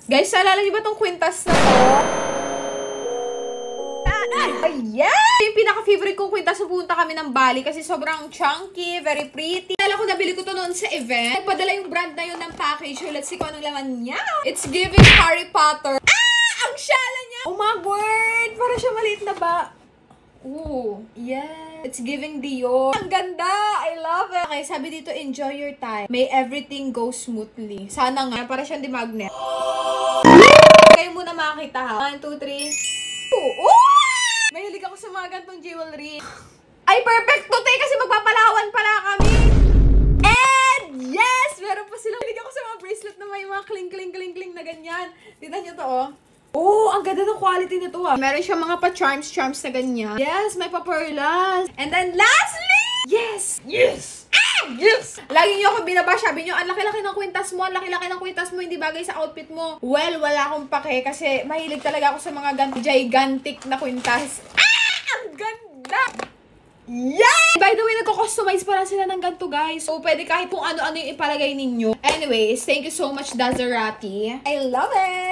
Guys, naalala niyo ba tong kwintas na to? Ayan! Yung pinaka-favorite kong kwintas, pupunta kami ng Bali kasi sobrang chunky, very pretty. Alam ko, nabili ko to noon sa event. Nagpadala yung brand na yun ng package. So, let's see kung anong laman niya. It's giving Harry Potter. Ang shala niya! Oh my word! Parang siya maliit na ba? Ooh, yeah. It's giving Dior. Ang ganda! I love it! Okay, sabi dito, enjoy your time. May everything go smoothly. Sana nga, para siyang di magnet. Kayo muna makakita ha. 1, 2, 3. Oh! Mahilig ako sa mga gantong jewelry. Ay, perfect to, te! Kasi magpapalawan pala kami. And yes! Meron pa silang mahilig ako sa mga bracelet na may mga kling na ganyan. Tignan nyo to, oh. Oh, ang ganda ng quality nito, ah. Meron siya mga pa-charms na ganyan. Yes, may pa-perlas. And then, lastly! Yes! Yes! Yes! Lagi niyo ako binabash. Sabi niyo, ang laki-laki ng kwintas mo, ang laki-laki ng kwintas mo, hindi bagay sa outfit mo. Well, wala akong pake kasi mahilig talaga ako sa mga gigantic na kwintas. Ang ganda! Yeah! By the way, nagko-customize pa lang sila ng ganito, guys. So, pwede kahit kung ano-ano yung ipalagay ninyo. Anyways, thank you so much, Dazerati. I love it!